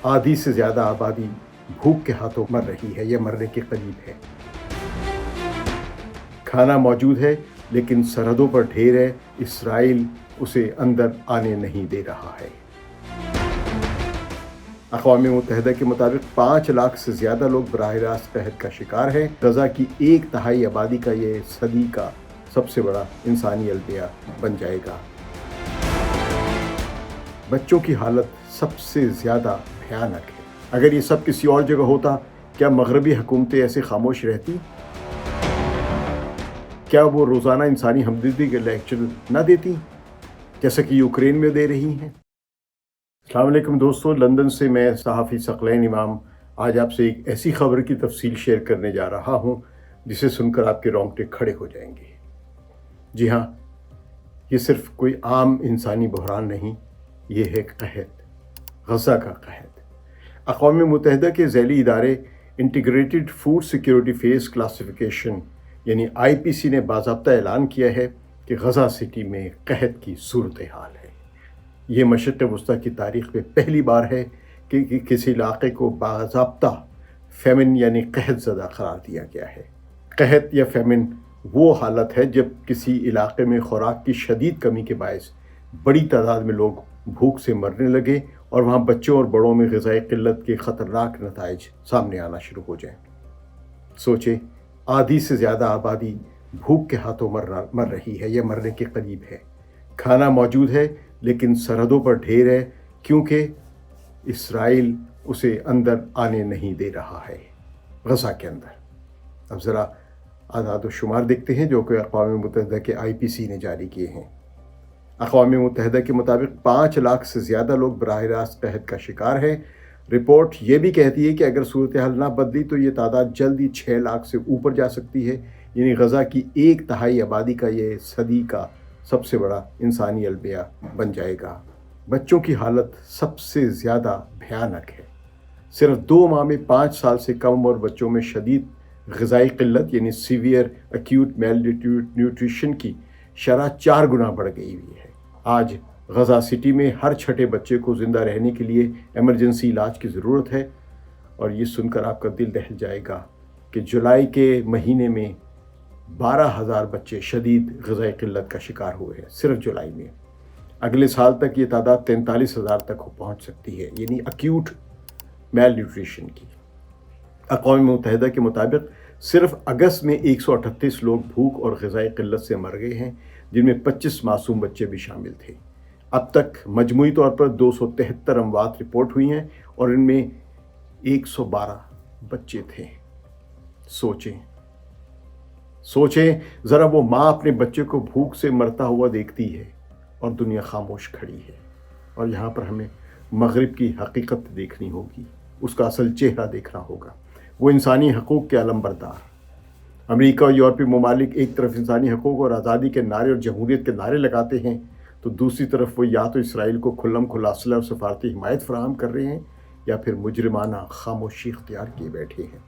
आधी से ज़्यादा आबादी भूख के हाथों मर रही है या मरने के करीब है। खाना मौजूद है लेकिन सरहदों पर ढेर है, इसराइल उसे अंदर आने नहीं दे रहा है। अक़वाम मुत्तहिदा के मुताबिक 5 लाख से ज़्यादा लोग बराह रास्त कहत का शिकार हैं। गज़ा की 1/3 आबादी का ये सदी का सबसे बड़ा इंसानी अलबिया बन जाएगा। बच्चों की हालत सबसे ज़्यादा भयानक है। अगर ये सब किसी और जगह होता, क्या मगरबी हुकूमतें ऐसे खामोश रहती? क्या वो रोज़ाना इंसानी हमदर्दी के लेक्चर न देती जैसा कि यूक्रेन में दे रही हैं? अस्सलाम वालेकुम दोस्तों, लंदन से मैं सहाफ़ी सकलैन इमाम आज आपसे एक ऐसी ख़बर की तफसील शेयर करने जा रहा हूँ जिसे सुनकर आपके रोंगटे खड़े हो जाएंगे। जी हाँ, ये सिर्फ कोई आम इंसानी बहरान नहीं, ये है कहत, गज़ा का कहत। अक़वाम मुत्तहिदा के ज़ैली इदारे integrated food security face classification यानी IPC ने बाज़ाब्ता ऐलान किया है कि गज़ा सिटी में कहत की सूरत हाल है। ये मशरिक़ वस्ता की तारीख़ में पहली बार है कि किसी इलाक़े को बाज़ाब्ता फ़ेमिन यानी कहत ज़दा करार दिया गया है। कहत या फ़ेमिन वो हालत है जब किसी इलाक़े में ख़ुराक की शदीद कमी के बायस बड़ी तादाद में लोग भूख से मरने लगे और वहाँ बच्चों और बड़ों में ग़िज़ाई क़िल्लत के ख़तरनाक नताइज सामने आना शुरू हो जाएँ। सोचें, आधी से ज़्यादा आबादी भूख के हाथों मर रही है या मरने के करीब है। खाना मौजूद है लेकिन सरहदों पर ढेर है क्योंकि इसराइल उसे अंदर आने नहीं दे रहा है, गज़ा के अंदर। अब ज़रा आदाद व शुमार देखते हैं जो कि अक़वाम मुत्तहिदा के IPC ने जारी किए हैं। अक़वाम मुत्तहिदा के मुताबिक 5 लाख से ज़्यादा लोग बराह रास्त कहत का शिकार हैं। रिपोर्ट ये भी कहती है कि अगर सूरत हाल ना बदली तो ये तादाद जल्द ही 6 लाख से ऊपर जा सकती है, यानी गज़ा की 1/3 आबादी का ये सदी का सबसे बड़ा इंसानी अलबिया बन जाएगा। बच्चों की हालत सबसे ज़्यादा भयानक है। सिर्फ 2 माह में 5 साल से कम उम्र बच्चों में शदीद ग़िज़ाई क़िल्लत यानी सीवियर एक्यूट न्यूट्रिशन की शरह 4 गुना बढ़ गई हुई है। आज गज़ा सिटी में हर छठे बच्चे को ज़िंदा रहने के लिए एमरजेंसी इलाज की ज़रूरत है। और ये सुनकर आपका दिल दहल जाएगा कि जुलाई के महीने में 12,000 बच्चे शदीद ग़िज़ाई क़िल्लत का शिकार हुए हैं सिर्फ जुलाई में। अगले साल तक ये तादाद 43,000 तक पहुँच सकती है, यानी एक्यूट मेल न्यूट्रिशन की। अक़वाम मुत्तहिदा के मुताबिक सिर्फ अगस्त में 138 लोग भूख और ग़िज़ाई क़िल्लत से मर गए हैं, जिनमें 25 मासूम बच्चे भी शामिल थे। अब तक मजमूई तौर पर 273 अमवात रिपोर्ट हुई हैं और इनमें 112 बच्चे थे। सोचें ज़रा, वो माँ अपने बच्चे को भूख से मरता हुआ देखती है और दुनिया खामोश खड़ी है। और यहाँ पर हमें मग़रिब की हकीकत देखनी होगी, उसका असल चेहरा देखना होगा। वो इंसानी हकूक़ के अलमबरदार अमेरिका और यूरोपीय ममालिक एक तरफ इंसानी हकूक़ और आज़ादी के नारे और जमहूरियत के नारे लगाते हैं, तो दूसरी तरफ वो या तो इसराइल को खुल्लम खुल्ला असलह और सफारती हिमायत फ़राहम कर रहे हैं या फिर मुजरिमाना खामोशी इख्तियार किए बैठे हैं।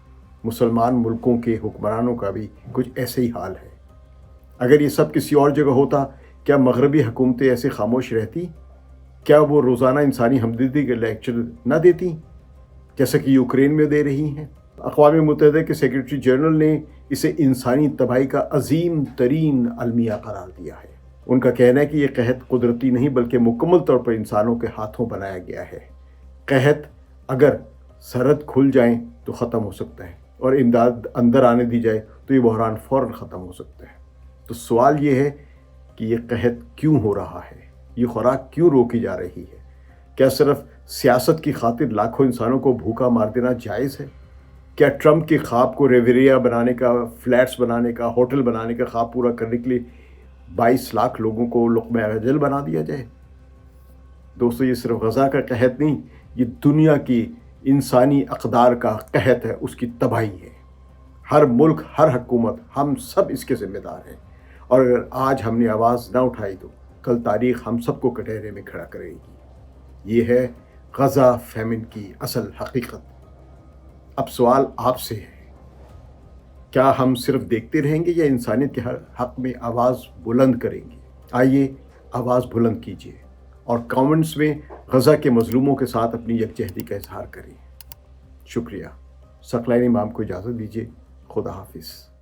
मुसलमान मुल्कों के हुक्मरानों का भी कुछ ऐसे ही हाल है। अगर ये सब किसी और जगह होता, क्या मगरबी हुकूमतें ऐसे खामोश रहती? क्या वो रोज़ाना इंसानी हमदर्दी के लेक्चर न देती जैसा कि यूक्रेन में दे रही हैं? अक़वाम मुत्तहिदा के सेक्रेटरी जनरल ने इसे इंसानी तबाही का अजीम तरीन अलमिया करार दिया है। उनका कहना है कि यह कहत कुदरती नहीं बल्कि मुकम्मल तौर पर इंसानों के हाथों बनाया गया है। कहत अगर सरहद खुल जाएं तो ख़त्म हो सकता है और इमदाद अंदर आने दी जाए तो ये बहरान फ़ौरन ख़त्म हो सकता है। तो सवाल ये है कि ये कहत क्यों हो रहा है, ये खुराक क्यों रोकी जा रही है? क्या सिर्फ सियासत की खातिर लाखों इंसानों को भूखा मार देना जायज़ है? क्या ट्रंप के ख्वाब को रिवेरिया बनाने का, फ्लैट्स बनाने का, होटल बनाने का ख्वाब पूरा करने के लिए 22 लाख लोगों को लुक़्मा अजल बना दिया जाए? दोस्तों, ये सिर्फ गज़ा का कहत नहीं, ये दुनिया की इंसानी अक़दार का कहत है, उसकी तबाही है। हर मुल्क, हर हुकूमत, हम सब इसके ज़िम्मेदार हैं। और अगर आज हमने आवाज़ ना उठाई तो कल तारीख़ हम सबको कटहरे में खड़ा करेगी। ये है गज़ा फ़ेमिन की असल हकीकत। अब सवाल आपसे है, क्या हम सिर्फ देखते रहेंगे या इंसानियत के हक़ में आवाज़ बुलंद करेंगे? आइए आवाज़ बुलंद कीजिए और कमेंट्स में غزہ کے مظلوموں کے ساتھ اپنی یکجہتی کا اظہار کریں۔ شکریہ۔ ثقلین امام کو اجازت دیجیے۔ خدا حافظ۔